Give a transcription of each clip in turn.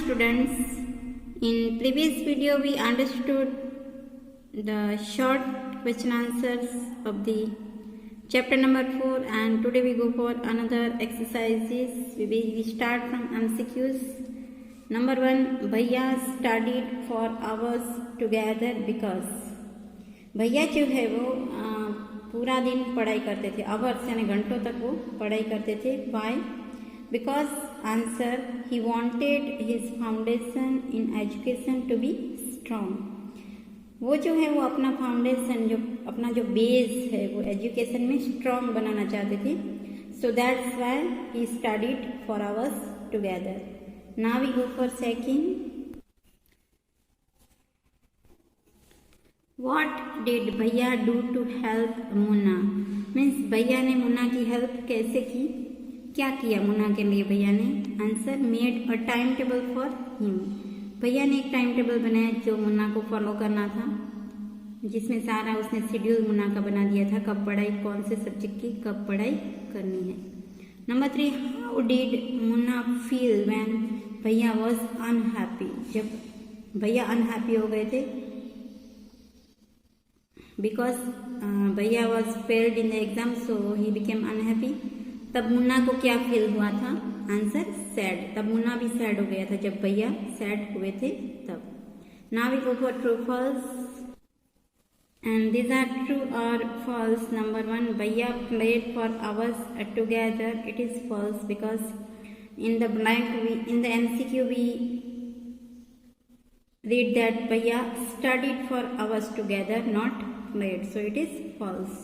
students. In previous video we understood the short question answers of the chapter number 4 and today we go for another exercises. We start from MCQs. Number 1, भैया studied for hours together because भैया जो है वो पूरा दिन पढ़ाई करते थे, आवर्स यानी घंटों तक वो पढ़ाई करते थे. Why? Because answer, he wanted his foundation in education to be strong. वो जो है वो अपना फाउंडेशन, जो अपना जो बेस है वो एजुकेशन में स्ट्रॉन्ग बनाना चाहते थे. So that's why he studied for hours together. Now we go for second. What did Bhaiya do to help Munna? Means Bhaiya ने मुन्ना की हेल्प कैसे की, क्या किया मुन्ना के लिए भैया ने? Answer, made a time table for him. भैया ने एक टाइम टेबल बनाया जो मुन्ना को फॉलो करना था, जिसमें सारा उसने शेड्यूल मुन्ना का बना दिया था, कब पढ़ाई, कौन से सब्जेक्ट की कब पढ़ाई करनी है. Number 3, how did Munna feel when भैया वॉज अनहैप्पी? जब भैया अनहैप्पी हो गए थे, बिकॉज भैया was failed in the exam so he became unhappy. तब मुन्ना को क्या फील हुआ था? Answer, sad. तब मुन्ना भी सैड हो गया था जब भैया सैड हुए थे तब. Now we go for true false and these are true और false. Number 1, Bhaiya played for hours together. It is false because in the blank in the MCQ we read that भैया studied for hours together, not played, so it is false.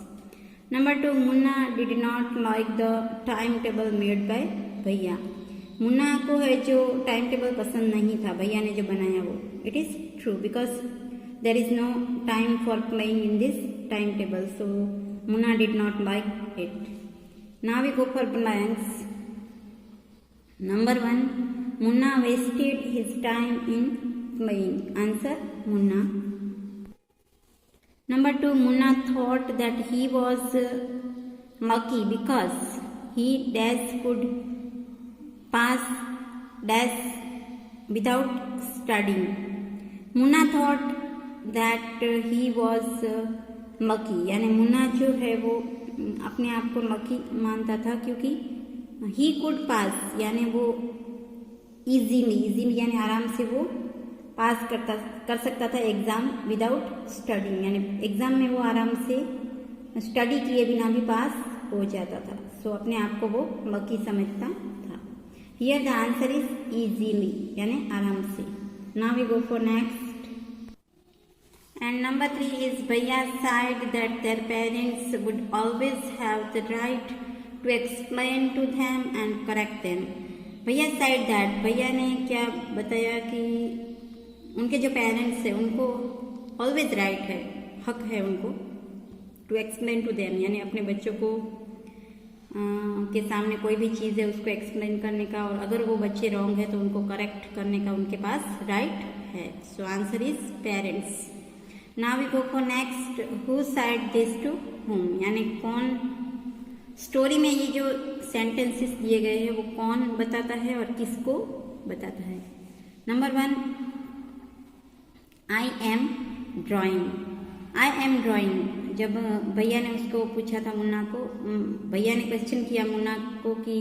Number 2, Munna did not like the timetable made by भैया. मुन्ना को है जो time table पसंद नहीं था भैया ने जो बनाया वो. It is true because there is no time for playing in this time table, so Munna did not like it. Now we go for blanks. Number 1, Munna wasted his time इन playing. Answer, Munna. Number 2, Munna thought that he was lucky because he dash could pass dash without studying. Munna thought that he was lucky. यानी मुन्ना जो है वो अपने आप को lucky मानता था क्योंकि he could pass यानी वो इजीली यानी आराम से वो पास कर सकता था एग्ज़ाम विदाउट स्टडिंग, यानी एग्ज़ाम में वो आराम से स्टडी किए बिना भी पास हो जाता था. सो अपने आप को वो लकी समझता था. Here the answer is easily यानी आराम से. Now we go for next. And number 3 is भैया said that their parents would always have the right to explain to them and correct them. भैया साइड दैट, भैया ने क्या बताया कि उनके जो पेरेंट्स हैं उनको ऑलवेज राइट है, हक है उनको टू एक्सप्लेन टू देम, यानी अपने बच्चों को के सामने कोई भी चीज़ है उसको एक्सप्लेन करने का, और अगर वो बच्चे रॉन्ग है तो उनको करेक्ट करने का उनके पास राइट है. So answer is parents. Now we go for next. Who said this to whom, यानी कौन स्टोरी में ये जो सेंटेंसेस दिए गए हैं वो कौन बताता है और किसको बताता है. Number 1, I am drawing. I am drawing जब भैया ने उसको पूछा था मुन्ना को, भैया ने क्वेश्चन किया मुन्ना को कि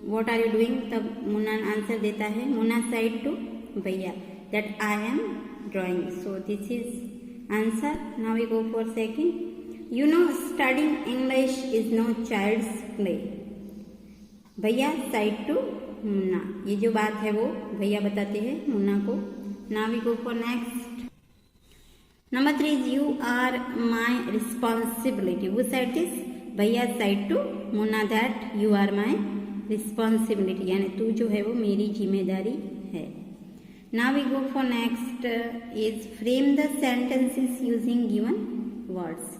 व्हाट आर यू डूइंग, तब मुन्ना आंसर देता है, Munna said to Bhaiya that I am drawing. So this is answer. Now we go for second. You know studying English is no child's play. Bhaiya said to Munna, ये जो बात है वो भैया बताते हैं मुन्ना को. Now we go for next. Number 3 is you are my responsibility. Who said this? Bhaiya said to Munna that you are my responsibility, यानी तू जो है वो मेरी जिम्मेदारी है. Now we go for next is frame the sentences using given words.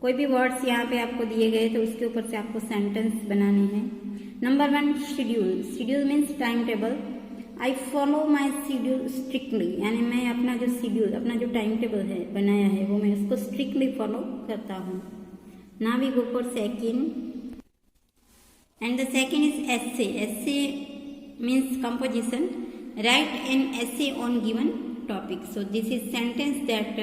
कोई भी वर्ड्स यहाँ पे आपको दिए गए तो उसके ऊपर से आपको सेंटेंस बनाने हैं. Number 1, schedule. Schedule means time table. I follow my schedule strictly, यानी मैं अपना जो शेड्यूल, अपना जो टाइम टेबल है बनाया है वो मैं उसको स्ट्रिक्टली फॉलो करता हूँ. Now we go for second and the second is essay. Essay means composition. Write an essay on given topic. So this is sentence that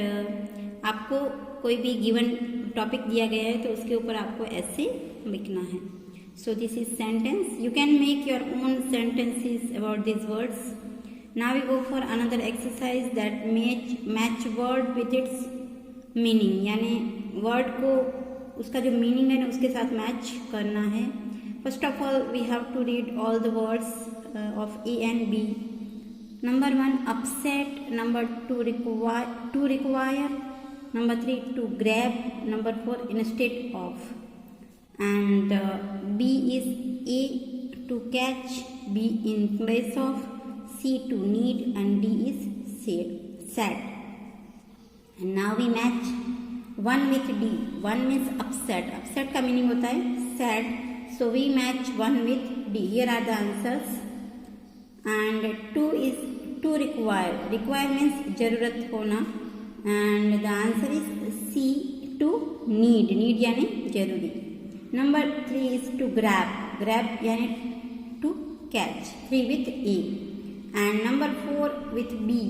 आपको कोई भी गिवन टॉपिक दिया गया है तो उसके ऊपर आपको ऐसे लिखना है. So this is sentence. You can make your own sentences about this words. Now we go for another exercise that match word with its meaning, यानी वर्ड को उसका जो मीनिंग है ना उसके साथ मैच करना है. First of all we have to read all the words of A and B. Number 1 upset, number 2 require, number 3 to grab, number 4 instead of, and B is A to catch, B in place of, C to need, and D is sad. And now we match 1 with D. 1 means upset. Upset का meaning होता है sad. So we match 1 with D. Here are the answers. And 2 is to require. Require means जरूरत होना. And the answer is C to need. Need यानी जरूरी. Number 3 is to grab. Grab यानी to catch. 3 with A. And number 4 with B.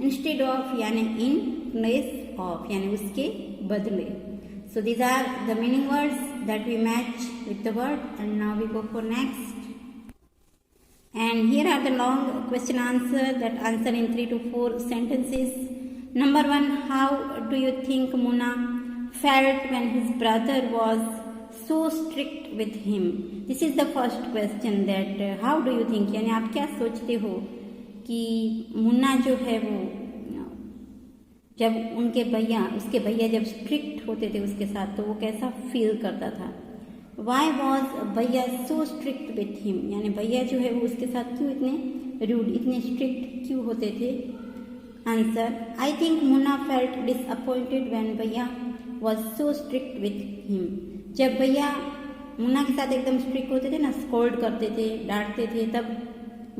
Instead of यानी in place of यानी उसके बदले. So these are the meaning words that we match with the word. And now we go for next. And here are the long question answer that answer in 3 to 4 sentences. Number 1, how do you think Munna felt when his brother was so strict with him? This is the first question that how do you think, यानी आप क्या सोचते हो कि मुन्ना जो है वो जब उसके भैया जब स्ट्रिक्ट होते थे उसके साथ तो वो कैसा फील करता था. Why was भैया so strict with him? यानी भैया जो है वो उसके साथ क्यों इतने रूड, इतने स्ट्रिक्ट क्यों होते थे. Answer, I think Munna felt disappointed when भैया was so strict with him. जब भैया मुन्ना के साथ एकदम स्ट्रिक्ट होते थे ना, स्कोल्ड करते थे, डांटते थे, तब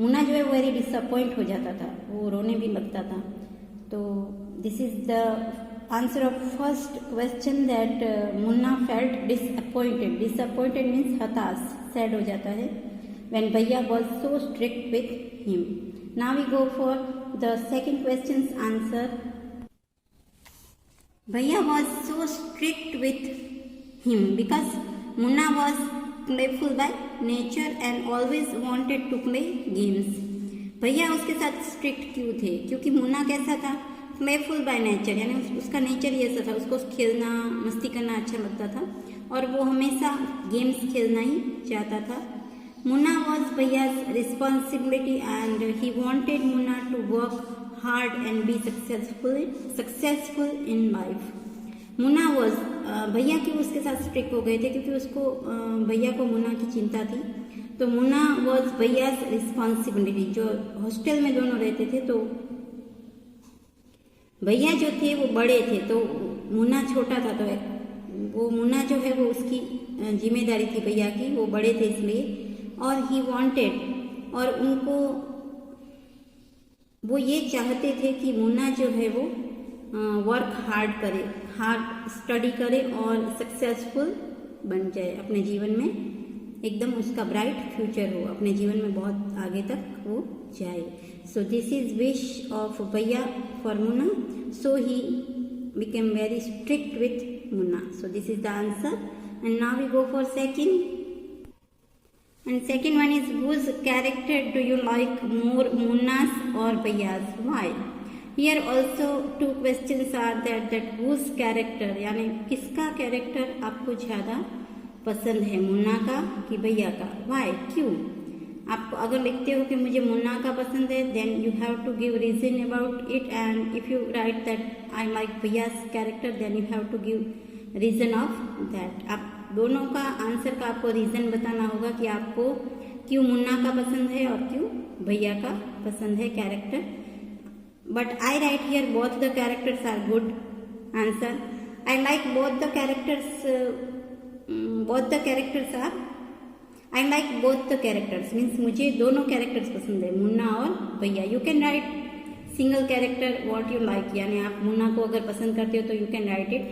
मुन्ना जो है वो वेरी डिसअपॉइंट हो जाता था, वो रोने भी लगता था. तो this is the answer of first question that Munna felt disappointed. Disappointed means हताश, sad हो जाता है when भैया was so strict with him. Now we go for the second question's answer. भैया was so strict with him because Munna was playful by nature and always wanted to play games. भैया उसके साथ strict क्यों थे? क्योंकि मुन्ना कैसा था, playful by nature, यानी उसका नेचर ही ऐसा था, उसको खेलना मस्ती करना अच्छा लगता था और वो हमेशा गेम्स खेलना ही चाहता था. मुन्ना वॉज भैयाज responsibility and he wanted Munna to work hard and be successful in life. Munna was भैया क्यों उसके साथ स्ट्रिक्ट हो गए थे, क्योंकि उसको भैया को मुन्ना की चिंता थी. तो मुन्ना वॉज भैयाज रिस्पॉन्सिबिलिटी. जो हॉस्टल में दोनों रहते थे तो भैया जो थे वो बड़े थे तो मुन्ना छोटा था, तो वो मुन्ना जो है वो उसकी जिम्मेदारी थी भैया की, वो बड़े थे इसलिए. और ही वांटेड, और उनको वो ये चाहते थे कि मुन्ना जो है वो वर्क हार्ड करे, हार्ड स्टडी करे और सक्सेसफुल बन जाए, अपने जीवन में एकदम उसका ब्राइट फ्यूचर हो, अपने जीवन में बहुत आगे तक वो जाए. So this is wish of Bhaiya for Munna. So he became very strict with Munna. So this is the answer. And now we go for second. And second one is, whose character do you like more, Munna's or Bhaiya's? Why? Here also two questions are there, that whose character, यानी किसका character आपको ज़्यादा पसंद है, मुन्ना का कि भैया का. Why? क्यों? आप अगर लिखते हो कि मुझे मुन्ना का पसंद है, then you have to give reason about it. And if you write that I like भैयास character, then you have to give reason of that. आप दोनों का आंसर का आपको रीजन बताना होगा कि आपको क्यों मुन्ना का पसंद है और क्यों भैया का पसंद है character. But I write here both the characters are good. Answer, I like both the characters are I like both the characters, means मुझे दोनों कैरेक्टर्स पसंद है, मुन्ना और भैया. You can right single character what you like, यानी आप मुन्ना को अगर पसंद करते हो तो you can right it,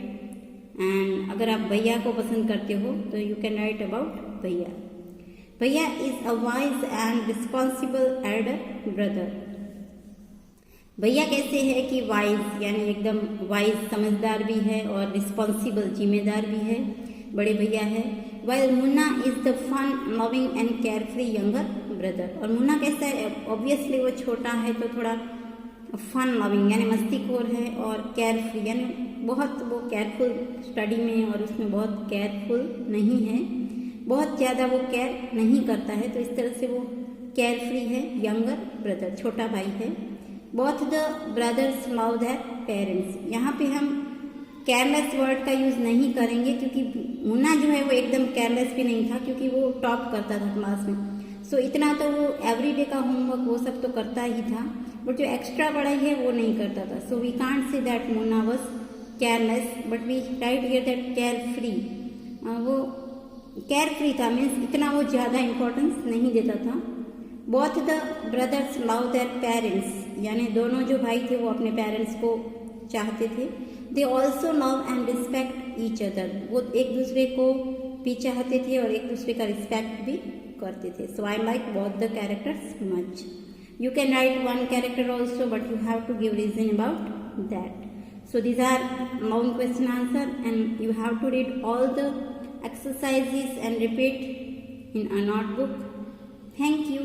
and अगर आप भैया को पसंद करते हो तो यू कैन राइट अबाउट भैया. भैया is a wise and responsible Elder brother. भैया कैसे है कि वाइज, यानी एकदम वाइज, समझदार भी है और रिस्पॉन्सिबल, जिम्मेदार भी है, बड़े भैया है। While Munna is the fun loving and care free younger brother. और मुन्ना कैसा है, ऑब्वियसली वो छोटा है तो थोड़ा फन लविंग यानी मस्तीखोर है, और केयर फ्री यानी बहुत वो केयरफुल स्टडी में और उसमें बहुत केयरफुल नहीं है, बहुत ज़्यादा वो केयर नहीं करता है, तो इस तरह से वो केयर फ्री है। यंगर ब्रदर, छोटा भाई है। Both the brothers love their parents. यहाँ पे हम केयरलेस वर्ड का यूज़ नहीं करेंगे, क्योंकि मुन्ना जो है वो एकदम केयरलेस भी नहीं था, क्योंकि वो टॉप करता था क्लास में। सो इतना तो वो एवरीडे का होमवर्क वो सब तो करता ही था, बट जो एक्स्ट्रा पढ़ाई है वो नहीं करता था। So we can't say that Munna was careless, but we write here that care free. वो केयर फ्री था, मीन्स इतना वो ज़्यादा इम्पोर्टेंस नहीं देता था। Both the brothers love their parents, यानी दोनों जो भाई थे वो अपने पेरेंट्स को चाहते थे। They also love and respect each other, वो एक दूसरे को भी चाहते थे और एक दूसरे का रिस्पेक्ट भी करते थे। So I like both the characters much. You can write one character also, but you have to give reason about that. So these are long question answer, and you have to read all the exercises and repeat in a notebook. Thank you.